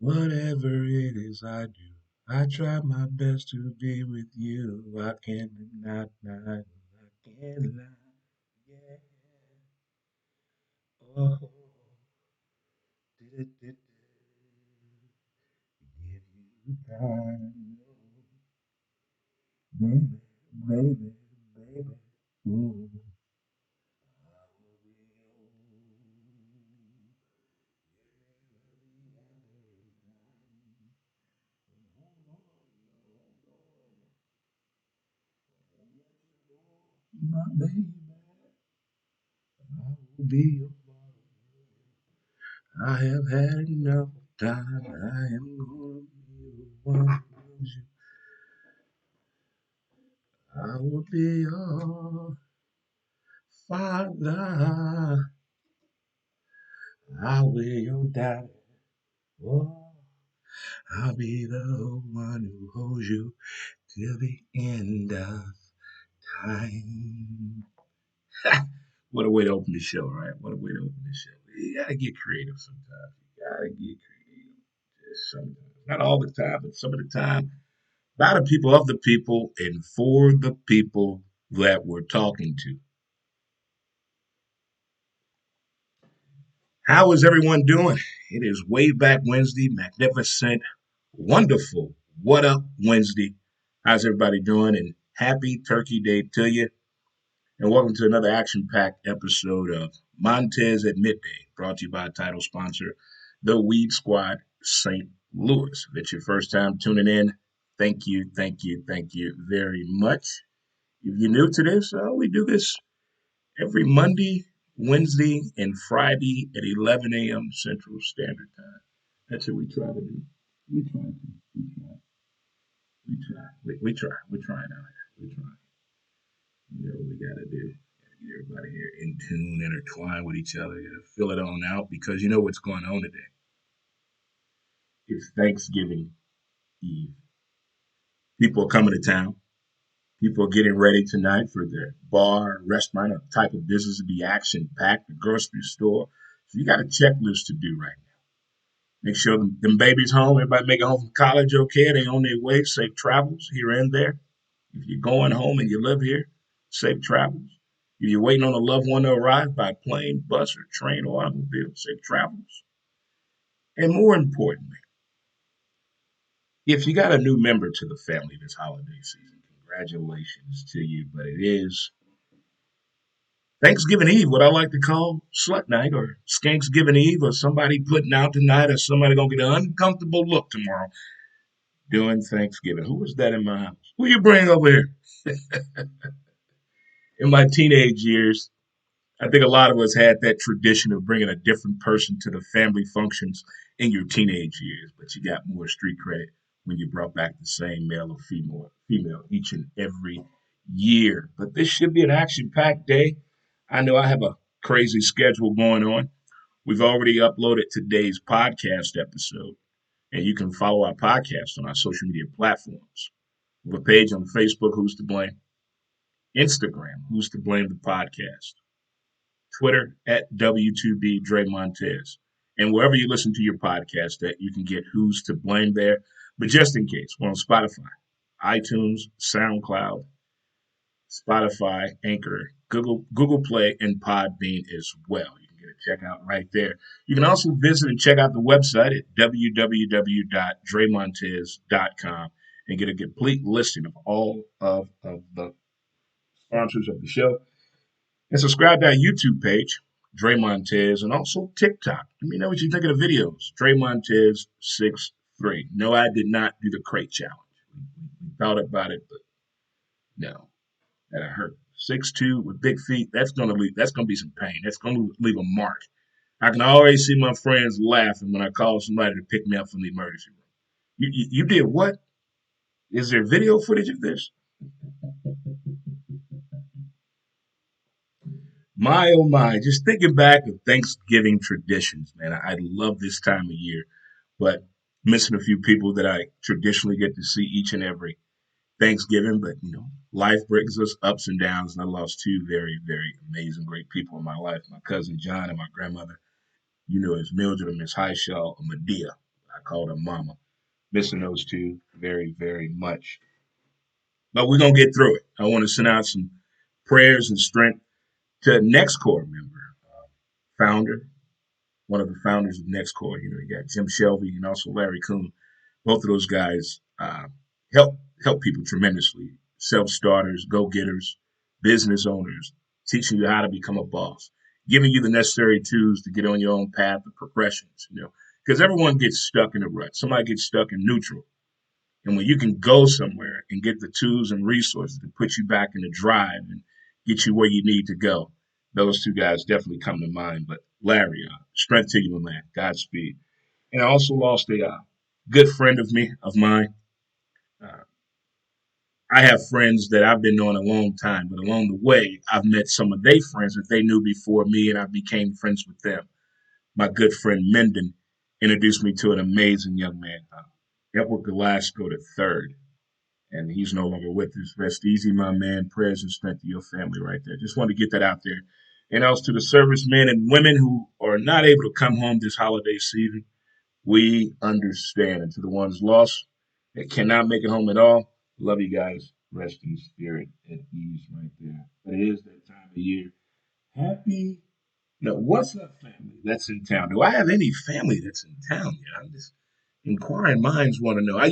Whatever it is I do, I try my best to be with you. I can't deny, I can't lie. Yeah. Oh, did it, give you time, baby, baby, baby. Ooh, I will be my baby. I will be your I have had enough time. I am gonna be the one who loves you. I will be your father. I will be your daddy. Oh, I'll be the one who holds you till the end of time. What a way to open the show, right? What a way to open the show. You gotta get creative sometimes. You gotta get creative. Just sometimes. Not all the time, but some of the time. By the people, of the people, and for the people that we're talking to. How is everyone doing? It is way back Wednesday, magnificent, wonderful. What up, Wednesday? How's everybody doing? And happy Turkey Day to you. And welcome to another action packed episode of Montez at Midday, brought to you by title sponsor, the Weed Squad St. Louis. If it's your first time tuning in, thank you, thank you, thank you very much. If you're new to this, we do this every Monday, Wednesday, and Friday at 11 a.m. Central Standard Time. That's what we try to do. We try to. We try. We try. We try. We're trying out here. We try. You know what we got to do. Gotta get everybody here in tune, intertwined with each other. Gotta fill it on out because you know what's going on today. It's Thanksgiving Eve. People are coming to town. People are getting ready tonight for their bar, restaurant, or type of business to be action packed, the grocery store. So you got a checklist to do right now. Make sure them babies home, everybody make it home from college okay, they on their way, safe travels here and there. If you're going home and you live here, safe travels. If you're waiting on a loved one to arrive by plane, bus, or train or automobile, safe travels. And more importantly, if you got a new member to the family this holiday season, congratulations to you. But it is Thanksgiving Eve, what I like to call slut night or Skanksgiving Eve, or somebody putting out tonight, or somebody gonna get an uncomfortable look tomorrow doing Thanksgiving. Who was that in my house? Who you bring over here? In my teenage years, I think a lot of us had that tradition of bringing a different person to the family functions in your teenage years, but you got more street credit when you brought back the same male or female each and every year. But this should be an action-packed day. I know I have a crazy schedule going on. We've already uploaded today's podcast episode, and you can follow our podcast on our social media platforms. We have a page on Facebook, Who's to Blame, Instagram, Who's to Blame the Podcast, Twitter at W2B Dre Montez. And wherever you listen to your podcast at, you can get Who's to Blame there. But just in case, we're on Spotify, iTunes, SoundCloud, Spotify, Anchor, Google Play, and Podbean as well. You can get a check out right there. You can also visit and check out the website at www.dremontez.com and get a complete listing of all of the sponsors of the show. And subscribe to our YouTube page, Dre Montez, and also TikTok. Let me know what you think of the videos. Dre Montez 6'3". No, I did not do the crate challenge. We thought about it, but no, that hurt. 6'2" with big feet. That's gonna be some pain. That's gonna leave a mark. I can always see my friends laughing when I call somebody to pick me up from the emergency room. You did what? Is there video footage of this? My oh my, just thinking back of Thanksgiving traditions, man. I love this time of year, but missing a few people that I traditionally get to see each and every Thanksgiving. But life brings us ups and downs, and I lost two very, very amazing, great people in my life. My cousin John and my grandmother, as Mildred and Miss Highshaw or Medea. I called her mama. Missing those two very, very much. But we're going to get through it. I want to send out some prayers and strength to next core member, founder, one of the founders of Next Core. You got Jim Shelby and also Larry Kuhn. Both of those guys help help people tremendously. Self starters, go getters, business owners, teaching you how to become a boss, giving you the necessary tools to get on your own path of progressions. Because everyone gets stuck in a rut. Somebody gets stuck in neutral. And when you can go somewhere and get the tools and resources to put you back in the drive and get you where you need to go, those two guys definitely come to mind. But Larry, strength to you, my man. Godspeed. And I also lost a good friend of mine. Uh, I have friends that I've been knowing a long time, but along the way, I've met some of their friends that they knew before me, and I became friends with them. My good friend Menden introduced me to an amazing young man, Edward Galasco the third, and he's no longer with us. Rest easy, my man. Prayers and strength to your family right there. Just want to get that out there. And also to the servicemen and women who are not able to come home this holiday season, we understand. And to the ones lost that cannot make it home at all, love you guys. Rest in spirit at ease right there. But it is that time of year. Happy. No, what's up, family that's in town? Do I have any family that's in town yet? I'm just inquiring minds want to know. I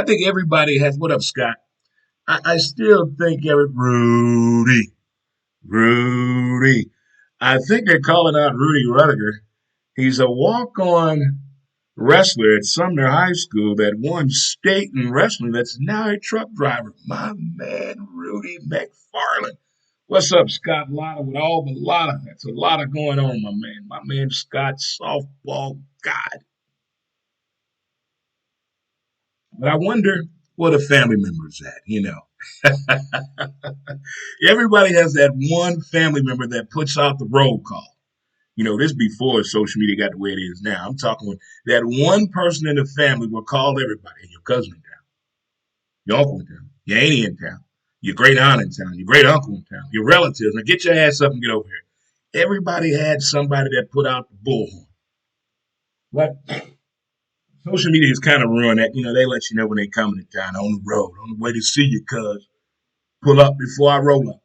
think everybody has. What up, Scott? I still think Rudy. I think they're calling out Rudy Rudiger. He's a walk-on wrestler at Sumner High School that won state in wrestling. That's now a truck driver. My man, Rudy McFarland. What's up, Scott Lotta? With all the Lotta, that's a lot of going on, my man. My man, Scott, softball god. But I wonder where the family members at. Everybody has that one family member that puts out the roll call. This before social media got the way it is now. I'm talking with that one person in the family will call everybody. Your cousin in town, your uncle in town, your auntie in town, your great aunt in town, your great uncle in town, your relatives. Now get your ass up and get over here. Everybody had somebody that put out the bullhorn. But social media has kind of ruined that. They let you know when they coming to town on the road, on the way to see you, cuz pull up before I roll up.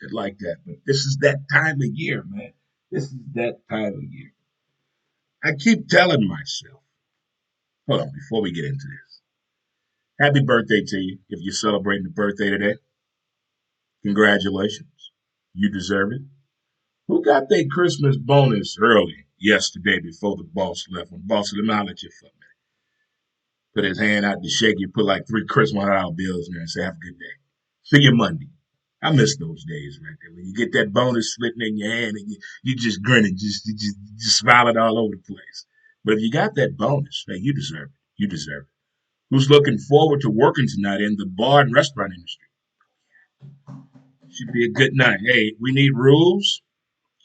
Shit like that. But this is that time of year, man. This is that time of year. I keep telling myself, hold on, before we get into this, happy birthday to you if you're celebrating a birthday today. Congratulations. You deserve it. Who got their Christmas bonus early yesterday before the boss left? When the boss said, "I'll let you for a minute." Put his hand out to shake you, put like three Christmas $100 bills in there and say, "Have a good day. See you Monday." I miss those days right there when you get that bonus slipping in your hand and you just grinning, just smiling all over the place. But if you got that bonus, hey, you deserve it. You deserve it. Who's looking forward to working tonight in the bar and restaurant industry? Should be a good night. Hey, we need rules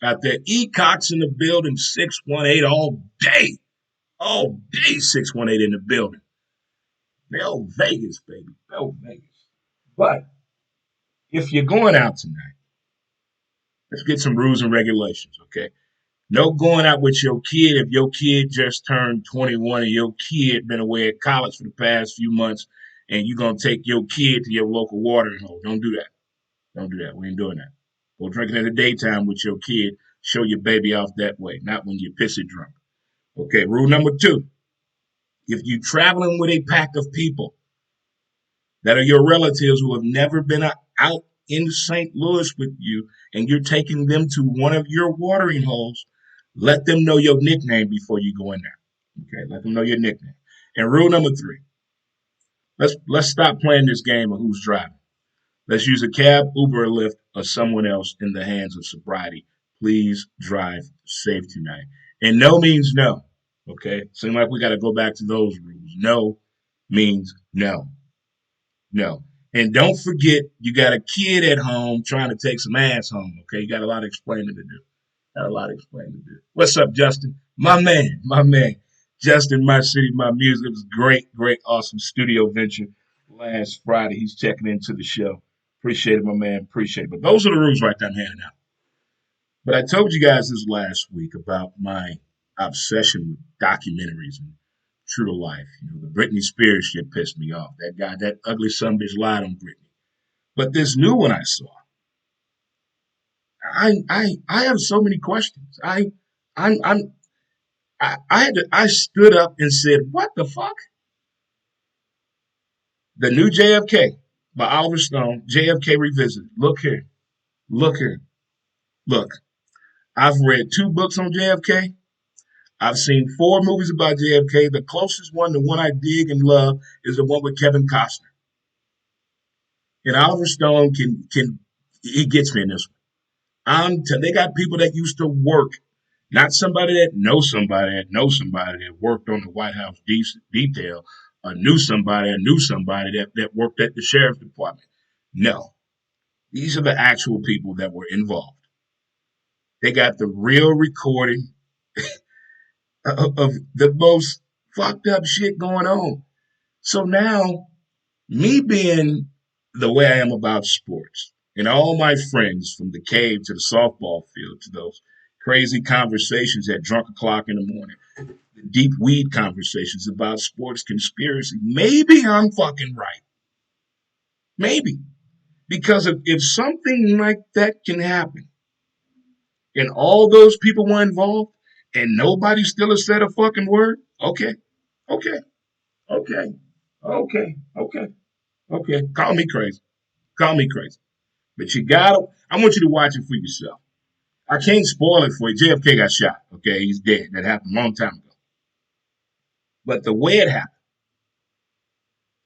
out there. Ecox in the building, 618 all day 618 in the building. Bell Vegas, baby, Bell Vegas. But if you're going out tonight, let's get some rules and regulations, okay? No going out with your kid if your kid just turned 21 and your kid been away at college for the past few months and you're going to take your kid to your local watering hole. Don't do that. Don't do that. We ain't doing that. Go drinking in the daytime with your kid. Show your baby off that way, not when you're pissy drunk. Okay, rule number 2. If you're traveling with a pack of people that are your relatives who have never been out in St. Louis with you and you're taking them to one of your watering holes, let them know your nickname before you go in there. Okay, let them know your nickname. And rule number 3, let's stop playing this game of who's driving. Let's use a cab, Uber, or Lyft, or someone else in the hands of sobriety. Please drive safe tonight. And no means no. Okay? Seems like we got to go back to those rules. No means no. No. And don't forget, you got a kid at home trying to take some ass home. Okay? You got a lot of explaining to do. Got a lot of explaining to do. What's up, Justin? My man, my man. Justin, my city, my music. It was great, great, awesome studio venture last Friday. He's checking into the show. Appreciate it, my man. Appreciate it. But those are the rules right there I'm handing out. But I told you guys this last week about my obsession with documentaries and true to life. The Britney Spears shit pissed me off. That guy, that ugly son of a bitch lied on Britney. But this new one I saw, I have so many questions. I'm I stood up and said, "What the fuck?" The new JFK by Oliver Stone, JFK Revisited. Look here, look here, look. I've read 2 books on JFK. I've seen 4 movies about JFK. The closest one, the one I dig and love, is the one with Kevin Costner. And Oliver Stone can he gets me in this one. They got people that used to work, not somebody that knows somebody that worked on the White House detail, or knew somebody that worked at the sheriff's department. No, these are the actual people that were involved. They got the real recording of the most fucked up shit going on. So now, me being the way I am about sports, and all my friends from the cave to the softball field to those crazy conversations at drunk o'clock in the morning, the deep weed conversations about sports conspiracy, maybe I'm fucking right. Maybe. Because if something like that can happen and all those people were involved and nobody still has said a fucking word, okay, okay, okay, okay, okay, okay. Call me crazy. Call me crazy. But I want you to watch it for yourself. I can't spoil it for you. JFK got shot. Okay, he's dead. That happened a long time ago. But the way it happened,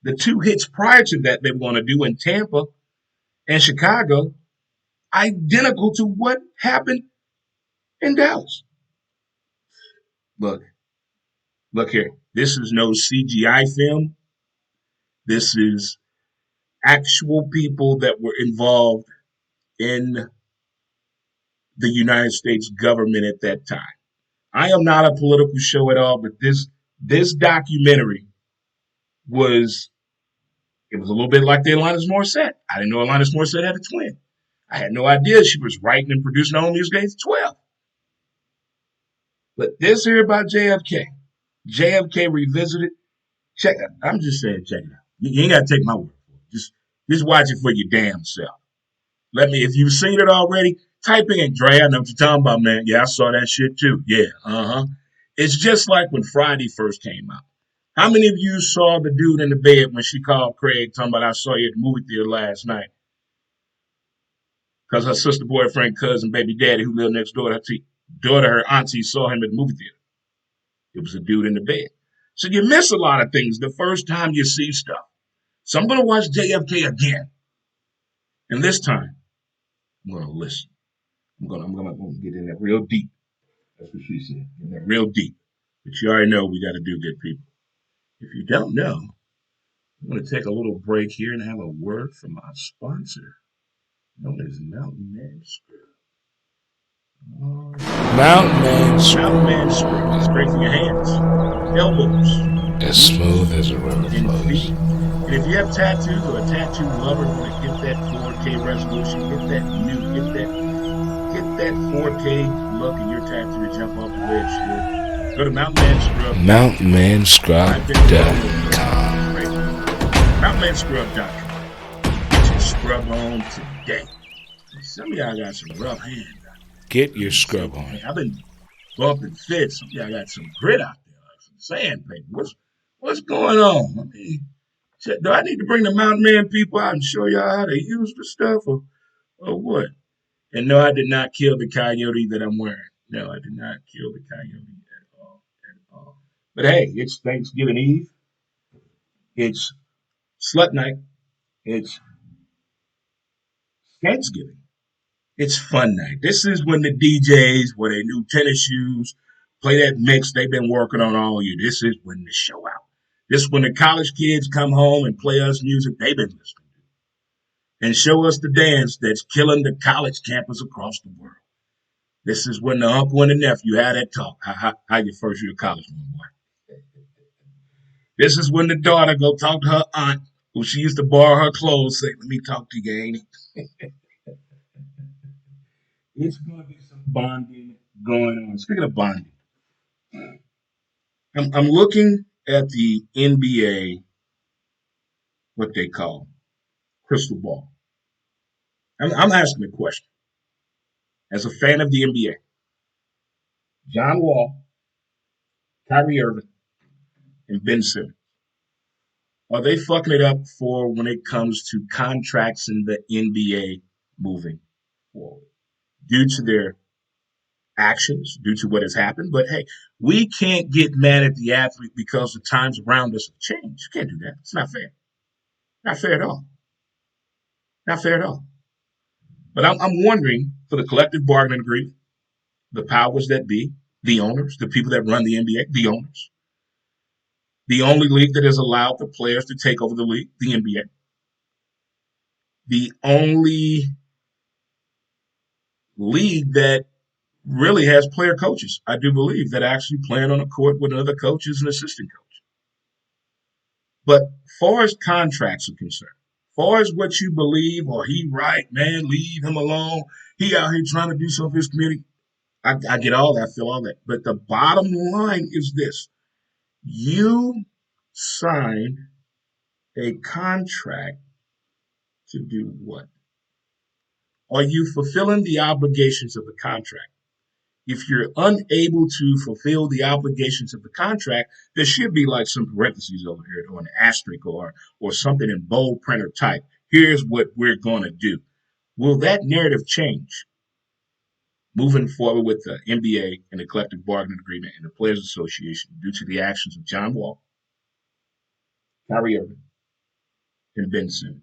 the 2 hits prior to that they want to do in Tampa and Chicago, identical to what happened in Dallas. Look, look here. This is no CGI film. This is actual people that were involved in the United States government at that time. I am not a political show at all, but this documentary was it was a little bit like the Alanis Morissette. I didn't know Alanis Morissette had a twin. I had no idea she was writing and producing her own music at 12. But this here about JFK. JFK Revisited. Check it. I'm just saying, check it out. You ain't gotta take my word for it. Just watch it for your damn self. If you've seen it already, type in Dre. I know what you're talking about, man. Yeah, I saw that shit too. Yeah, It's just like when Friday first came out. How many of you saw the dude in the bed when she called Craig talking about I saw you at the movie theater last night? Because her sister, boyfriend, cousin, baby daddy who lived next door her auntie saw him at the movie theater. It was a dude in the bed. So you miss a lot of things the first time you see stuff. So I'm gonna watch JFK again. And this time, I'm gonna listen. I'm gonna get in there real deep. That's what she said. In there real deep. But you already know we gotta do good people. If you don't know, I'm gonna take a little break here and have a word from our sponsor, known as Mountain Man Scrub. Mountain Man Mountain Man Scrub is great for your hands, elbows, as smooth as a river and flows. feet. And if you have tattoos or a tattoo lover want to get that 4K resolution, get that 4K look in your tattoo to jump off the ledge. Go to MountainManScrub.com. MountainManScrub.com. Get your scrub on today. Some of y'all got some rough hands. Get your scrub on. I've been bumping fits. Some of y'all got some grit out there, like some sandpaper. What's going on? Do I need to bring the Mountain Man people out and show y'all how to use the stuff or what? And no, I did not kill the coyote that I'm wearing. No, I did not kill the coyote at all. At all. But hey, it's Thanksgiving Eve. It's slut night. It's Thanksgiving. It's fun night. This is when the DJs wear their new tennis shoes, play that mix they've been working on all year. This is when the show out. This is when the college kids come home and play us music they've been listening to and show us the dance that's killing the college campus across the world. This is when the uncle and the nephew had that talk. How your first year of college, my boy? This is when the daughter go talk to her aunt, who she used to borrow her clothes, say, "Let me talk to you, ain't it?" It's going to be some bonding going on. Speaking of bonding, I'm looking at the NBA, what they call crystal ball. I'm asking a question. As a fan of the NBA, John Wall, Kyrie Irving, and Ben Simmons, are they fucking it up for when it comes to contracts in the NBA moving forward? Due to their actions, due to what has happened. But hey, we can't get mad at the athlete because the times around us have changed. You can't do that. It's not fair. Not fair at all. Not fair at all. But I'm wondering for the collective bargaining agreement, the powers that be, the owners, the people that run the NBA, the owners, the only league that has allowed the players to take over the league, the NBA, the only league that really has player coaches, I do believe, that actually playing on a court with another coach as an assistant coach. But far as contracts are concerned, far as what you believe, or he right, man, leave him alone. He out here trying to do something for his community. I get all that, I feel all that. But the bottom line is this. You signed a contract to do what? Are you fulfilling the obligations of the contract? If you're unable to fulfill the obligations of the contract, there should be like some parentheses over here or an asterisk or something in bold print or type. Here's what we're going to do. Will that narrative change moving forward with the NBA and the collective bargaining agreement and the Players Association due to the actions of John Wall, Kyrie Irving, and Ben Simmons?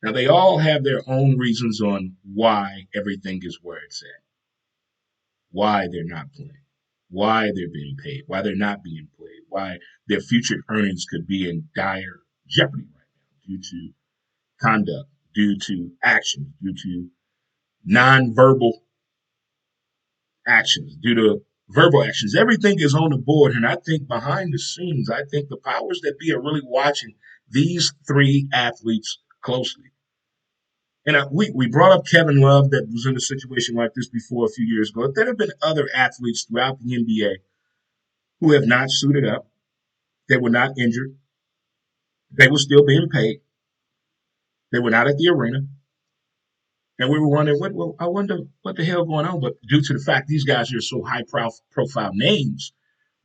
Now, they all have their own reasons on why everything is where it's at, why they're not playing, why they're being paid, why they're not being played, why their future earnings could be in dire jeopardy right now due to conduct, due to actions, due to nonverbal actions, due to verbal actions. Everything is on the board. And I think behind the scenes, I think the powers that be are really watching these three athletes closely. And we brought up Kevin Love that was in a situation like this before a few years ago. There have been other athletes throughout the NBA who have not suited up. They were not injured. They were still being paid. They were not at the arena. And we were wondering, well, I wonder what the hell going on. But due to the fact these guys are so high profile names,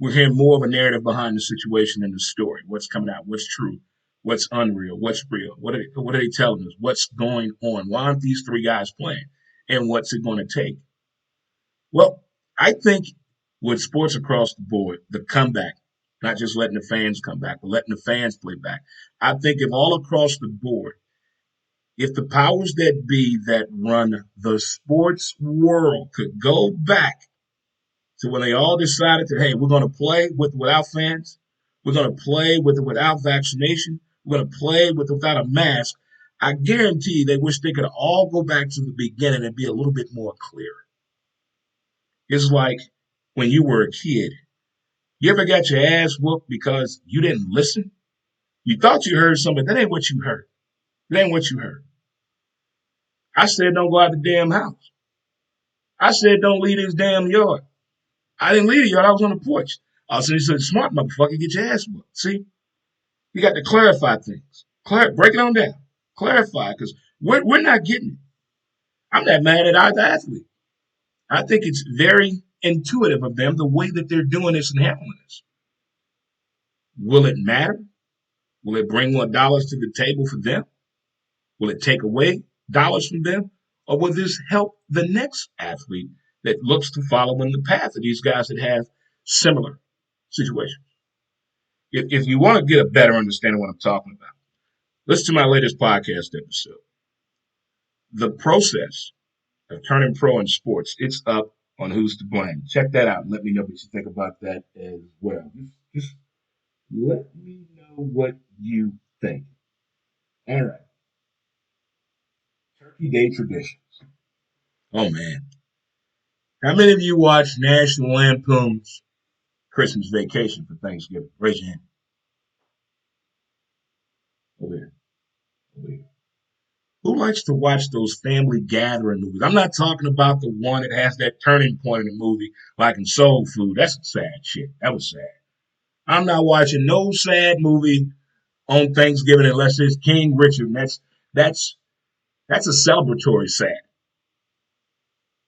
we're hearing more of a narrative behind the situation and the story. What's coming out? What's true? What's unreal? What's real? What are they telling us? What's going on? Why aren't these three guys playing? And what's it going to take? Well, I think with sports across the board, the comeback, not just letting the fans come back, but letting the fans play back. I think if all across the board, if the powers that be that run the sports world could go back to when they all decided that, hey, we're going to play without fans, we're going to play without vaccination, we're going to play without a mask, I guarantee they wish they could all go back to the beginning and be a little bit more clear. It's like when you were a kid. You ever got your ass whooped because you didn't listen? You thought you heard something, but that ain't what you heard. That ain't what you heard. I said don't go out the damn house. I said don't leave this damn yard. I didn't leave the yard. I was on the porch. So he said, smart motherfucker, get your ass whooped. See? You got to clarify things. Break it on down. Clarify, because we're not getting it. I'm not mad at either athlete. I think it's very intuitive of them, the way that they're doing this and handling this. Will it matter? Will it bring more dollars to the table for them? Will it take away dollars from them? Or will this help the next athlete that looks to follow in the path of these guys that have similar situations? If you want to get a better understanding of what I'm talking about, listen to my latest podcast episode. The process of turning pro in sports, it's up on Who's to Blame. Check that out and let me know what you think about that as well. Just let me know what you think. All right. Turkey Day traditions. Oh, man. How many of you watch National Lampoon's Christmas Vacation for Thanksgiving? Raise your hand. Over here. Over here. Who likes to watch those family gathering movies? I'm not talking about the one that has that turning point in the movie, like in Soul Food. That's sad shit. That was sad. I'm not watching no sad movie on Thanksgiving unless it's King Richard. And that's that's a celebratory sad.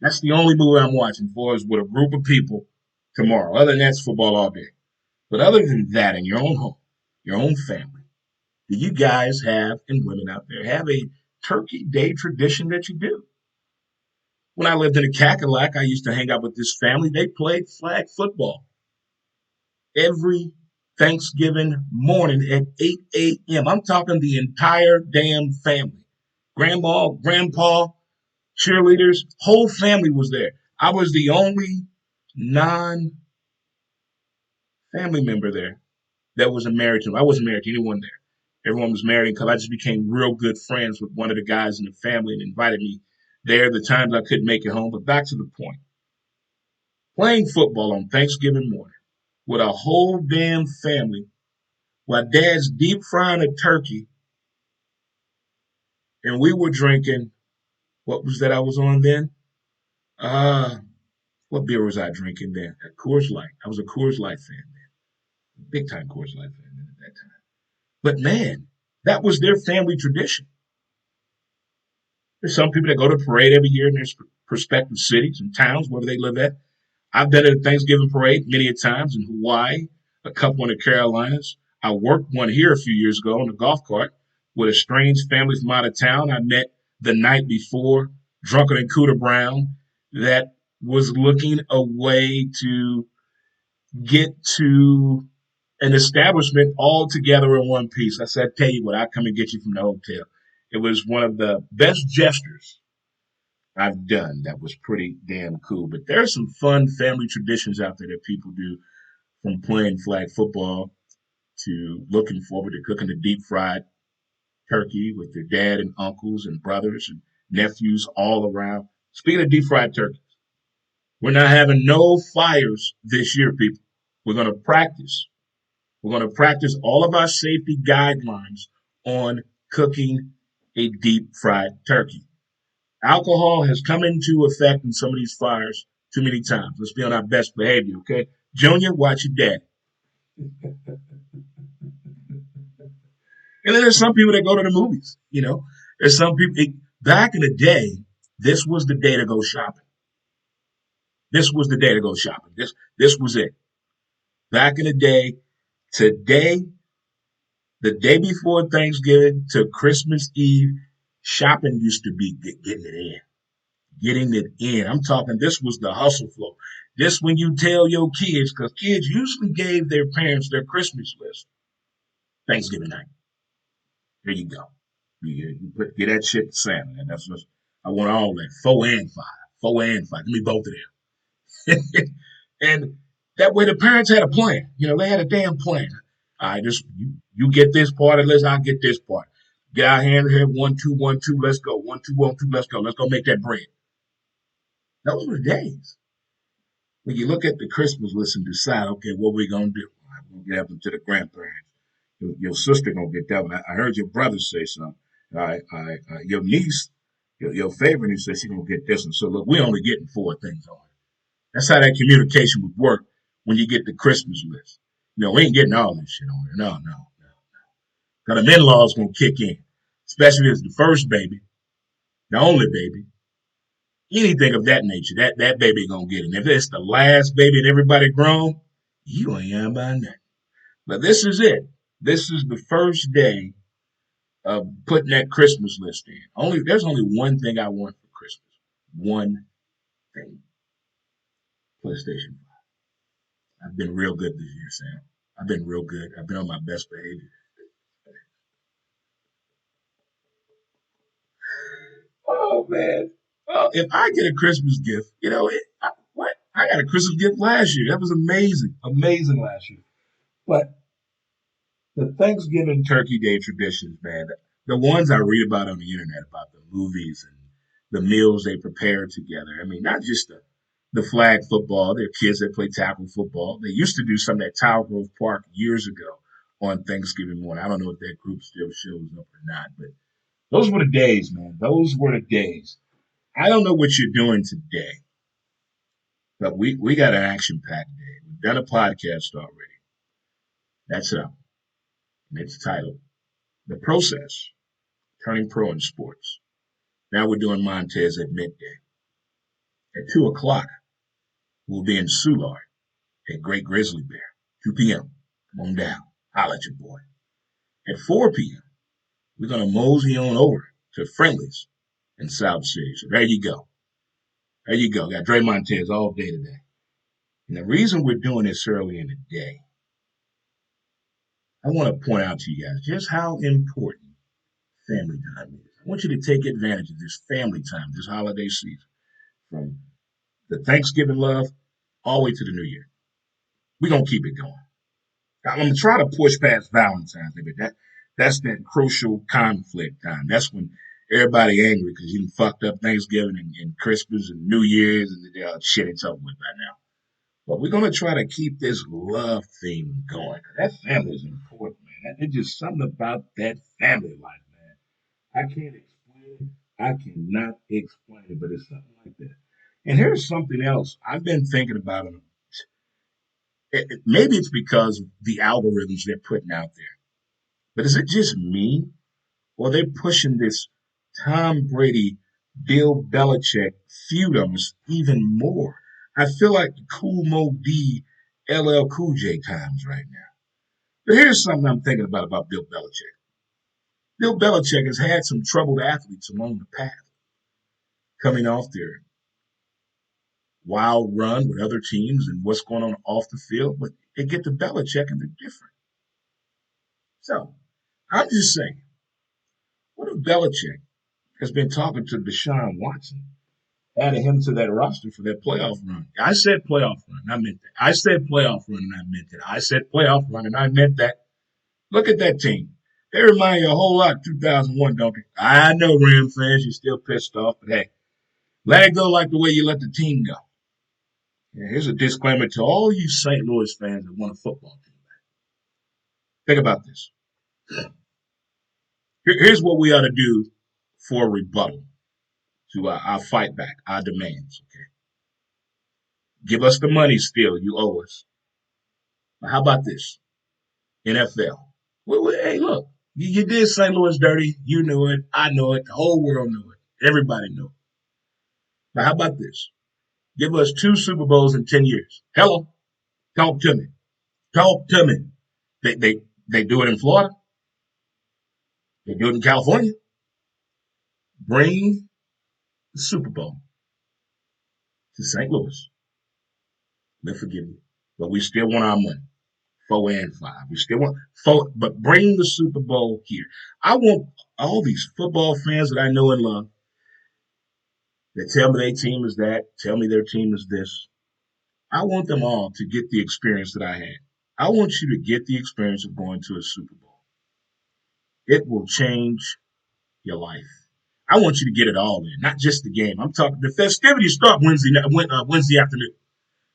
That's the only movie I'm watching for is with a group of people tomorrow. Other than that, it's football all day. But other than that, in your own home, your own family, do you guys have, and women out there, have a Turkey Day tradition that you do? When I lived in a Cackalack, I used to hang out with this family. They played flag football every Thanksgiving morning at 8 a.m. I'm talking the entire damn family. Grandma, grandpa, cheerleaders, whole family was there. I was the only non family member there that wasn't married to him. I wasn't married to anyone there. Everyone was married because I just became real good friends with one of the guys in the family and invited me there the times I couldn't make it home. But back to the point. Playing football on Thanksgiving morning with a whole damn family while dad's deep frying a turkey and we were drinking, what was that I was on then? Uh, what beer was I drinking then? A Coors Light. I was a Coors Light fan then. Big time Coors Light fan then at that time. But man, that was their family tradition. There's some people that go to parade every year in their prospective cities and towns, wherever they live at. I've been at a Thanksgiving parade many a times in Hawaii, a couple in the Carolinas. I worked one here a few years ago on a golf cart with a strange family from out of town I met the night before, drunker than Cooter Brown, that was looking a way to get to an establishment all together in one piece. I said, tell you what, I'll come and get you from the hotel. It was one of the best gestures I've done that was pretty damn cool. But there's some fun family traditions out there that people do, from playing flag football to looking forward to cooking the deep fried turkey with their dad and uncles and brothers and nephews all around. Speaking of deep fried turkey, we're not having no fires this year, people. We're going to practice. We're going to practice all of our safety guidelines on cooking a deep fried turkey. Alcohol has come into effect in some of these fires too many times. Let's be on our best behavior, okay? Junior, watch your dad. And then there's some people that go to the movies, you know. There's some people, back in the day, this was the day to go shopping. This was the day to go shopping. This was it. Back in the day, today, the day before Thanksgiving to Christmas Eve, shopping used to be getting it in. Getting it in. I'm talking, this was the hustle flow. This when you tell your kids, because kids usually gave their parents their Christmas list Thanksgiving night. There you go. You get that shit to Santa, and that's what I want all that. 4 and 5. 4 and 5. Give me both of them. And that way the parents had a plan. You know, they had a damn plan. All right, you get this part of this, I'll get this part. Get our hand here, 1, 2, 1, 2, let's go. 1, 2, 1, 2, let's go. Let's go make that bread. Those were the days. When you look at the Christmas list and decide, okay, what we gonna do? I'm gonna get them to the grandparents. Your sister gonna get that one. I heard your brother say something. Your niece, your favorite niece, says she gonna get this one. So look, we only getting 4 things on it. That's how that communication would work when you get the Christmas list. You know, we ain't getting all this shit on it. No, no, no. Because the in-laws gonna kick in, especially if it's the first baby, the only baby, anything of that nature. That baby gonna get it. And if it's the last baby and everybody grown, you ain't young about nothing. But this is it. This is the first day of putting that Christmas list in. There's only one thing I want for Christmas. One thing. PlayStation 5. I've been real good this year, Sam. I've been real good. I've been on my best behavior. Oh man. Well, if I get a Christmas gift, what? I got a Christmas gift last year. That was amazing. Amazing last year. But the Thanksgiving Turkey Day traditions, man, the ones I read about on the internet about the movies and the meals they prepare together. I mean, not just the flag football, they're kids that play tackle football. They used to do some at Tower Grove Park years ago on Thanksgiving morning. I don't know if that group still shows up or not, but those were the days, man. Those were the days. I don't know what you're doing today, but we got an action packed day. We've done a podcast already. That's up. And it's titled The Process, Turning Pro in Sports. Now we're doing Montez at midday. At 2 o'clock, we'll be in Soulard at Great Grizzly Bear. 2 p.m. Come on down. Holla at your boy. At 4 p.m., we're going to mosey on over to Friendlies in South City. So there you go. There you go. Got Dre Montez all day today. And the reason we're doing this early in the day, I want to point out to you guys just how important family time is. I want you to take advantage of this family time, this holiday season, from the Thanksgiving love all the way to the New Year. We're going to keep it going. I'm going to try to push past Valentine's Day, but that's that crucial conflict time. That's when everybody angry because you fucked up Thanksgiving and Christmas and New Year's and shit, it's over with by now. But we're going to try to keep this love theme going. That family is important, man. It's just something about that family life, man. I can't explain it. I cannot explain it, but it's something like that. And here's something else. I've been thinking about it. Maybe it's because of the algorithms they're putting out there. But is it just me? Or they're pushing this Tom Brady, Bill Belichick feud on us even more? I feel like the Cool Mo D, LL Cool J times right now. But here's something I'm thinking about Bill Belichick. Bill Belichick has had some troubled athletes along the path coming off their wild run with other teams and what's going on off the field, but they get to Belichick and they're different. So I'm just saying, what if Belichick has been talking to Deshaun Watson, adding him to that roster for that playoff run? I said playoff run, I meant that. I said playoff run, and I meant that. I said playoff run, and I meant that. Look at that team. They remind you a whole lot of 2001, don't they? I know, Ram fans, you're still pissed off, but hey, let it go like the way you let the team go. Yeah, here's a disclaimer to all you St. Louis fans that want a football team back. Think about this. Here's what we ought to do for a rebuttal to our fight back, our demands. Okay, give us the money still you owe us. But how about this? NFL. Hey, look, you did St. Louis dirty. You knew it. I know it. The whole world knew it. Everybody knew it. Now, how about this? Give us 2 Super Bowls in 10 years. Hello, talk to me. Talk to me. They do it in Florida. They do it in California. Bring the Super Bowl to St. Louis. We'll forgive you, but we still want our money. 4 and 5. We still want 4, but bring the Super Bowl here. I want all these football fans that I know and love that tell me their team is that, tell me their team is this. I want them all to get the experience that I had. I want you to get the experience of going to a Super Bowl. It will change your life. I want you to get it all in, not just the game. I'm talking the festivities start Wednesday afternoon.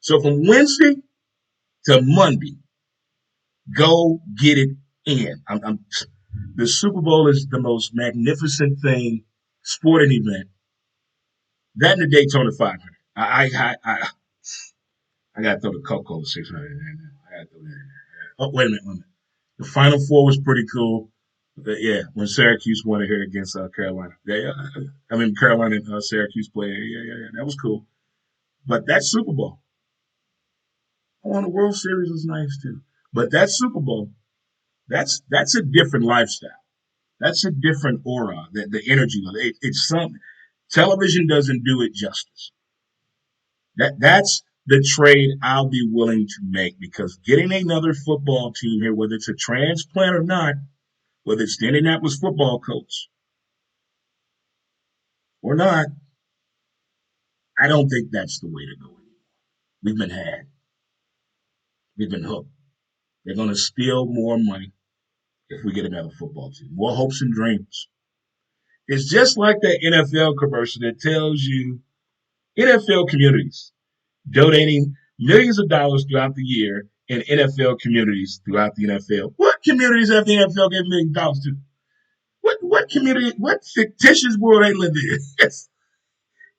So from Wednesday to Monday, go get it in. The Super Bowl is the most magnificent thing, sporting event. That and the Daytona 500. I got to throw the Coca-Cola 600 in there. I got to throw that in there. Oh, wait a minute. The Final Four was pretty cool. Yeah, when Syracuse won it here against Carolina. Yeah, I mean, Carolina and Syracuse played. Yeah. That was cool. But that Super Bowl, I won the World Series was nice too. But that Super Bowl, that's a different lifestyle. That's a different aura. The energy. It's something. Television doesn't do it justice. That's the trade I'll be willing to make because getting another football team here, whether it's a transplant or not, whether it's the Indianapolis football coach or not, I don't think that's the way to go anymore. We've been had. We've been hooked. They're going to steal more money if we get another football team. More hopes and dreams. It's just like that NFL commercial that tells you NFL communities donating millions of dollars throughout the year in NFL communities throughout the NFL. What communities have the NFL given millions of dollars to? What community, what fictitious world they live in?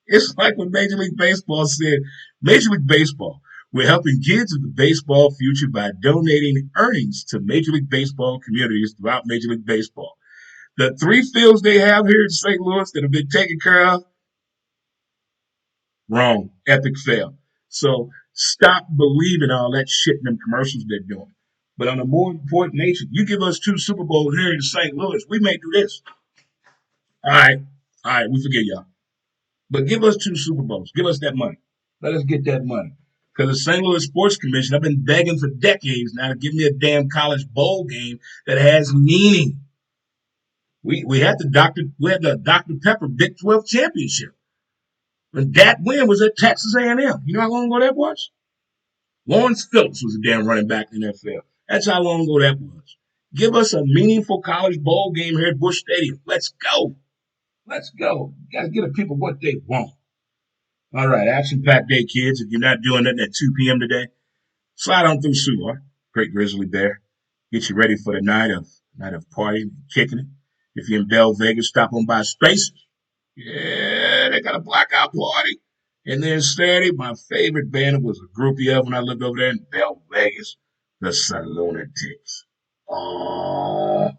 It's like when Major League Baseball said, Major League Baseball, We're helping kids of the baseball future by donating earnings to Major League Baseball communities throughout Major League Baseball. The three fields they have here in St. Louis that have been taken care of, wrong, epic fail. So stop believing all that shit in them commercials they're doing. But on a more important nature, you give us two Super Bowls here in St. Louis, we may do this. All right, we forgive y'all. But give us two Super Bowls. Give us that money. Let us get that money. Because the St. Louis Sports Commission, I've been begging for decades now to give me a damn college bowl game that has meaning. We had the Dr. Pepper Big 12 championship. And that win was at Texas A&M. You know how long ago that was? Lawrence Phillips was a damn running back in the NFL. That's how long ago that was. Give us a meaningful college bowl game here at Busch Stadium. Let's go. Let's go. Got to give the people what they want. All right, action-packed day, kids. If you're not doing nothing at 2 p.m. today, slide on through Sular, Great Grizzly Bear. Get you ready for the night of partying and kicking it. If you're in Bell Vegas, stop on by Spaces. Yeah, they got a blackout party. And then Saturday, my favorite band was a groupie of when I lived over there in Bell Vegas, the Salunatics. Oh,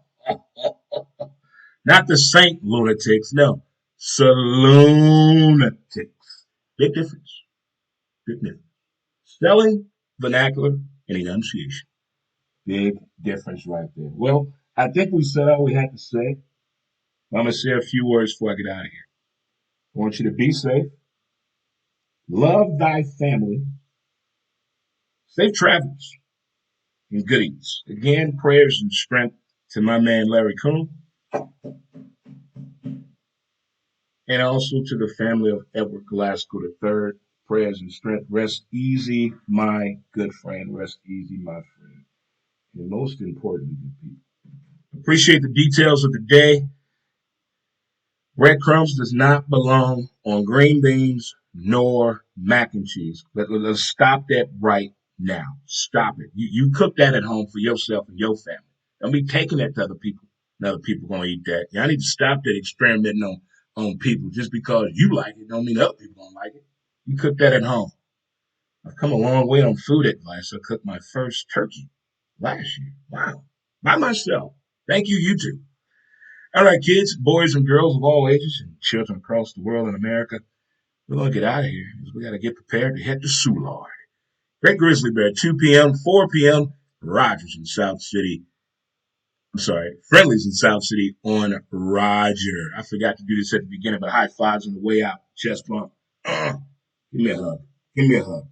not the Saint Lunatics, no, Salunatics. Big difference. Big difference. Spelling, vernacular, and enunciation. Big difference right there. Well, I think we said all we had to say. I'm going to say a few words before I get out of here. I want you to be safe, love thy family, safe travels, and good eats. Again, prayers and strength to my man Larry Coon, and also to the family of Edward Glasgow III. Prayers and strength. Rest easy, my good friend. Rest easy, my friend. And most importantly, good people. Appreciate the details of the day. Breadcrumbs does not belong on green beans nor mac and cheese. Let's stop that right now. Stop it. You cook that at home for yourself and your family. Don't be taking that to other people. And other people gonna eat that. Y'all need to stop that experimenting on people. Just because you like it don't mean other people don't like it. You cook that at home. I've come a long way on food advice. I cooked my first turkey last year. Wow. By myself. Thank you, YouTube. All right, kids, boys and girls of all ages, and children across the world in America, we're going to get out of here because we got to get prepared to head to Soulard. Great Grizzly Bear, 2 p.m., 4 p.m., Rogers in South City. I'm sorry, Friendlies in South City on Roger. I forgot to do this at the beginning, but high fives on the way out. Chest bump. Give me a hug. Give me a hug.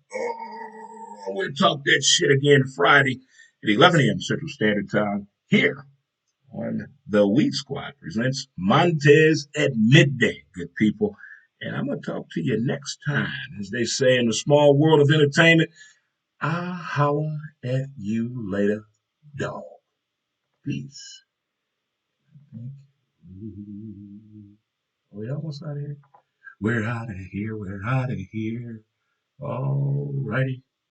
We'll talk that shit again Friday at 11 a.m. Central Standard Time here on the Weed Squad presents Montez at midday, good people. And I'm going to talk to you next time. As they say in the small world of entertainment, I'll holler at you later, dog. Peace. We almost out of here. We're out of here. We're out of here. All righty.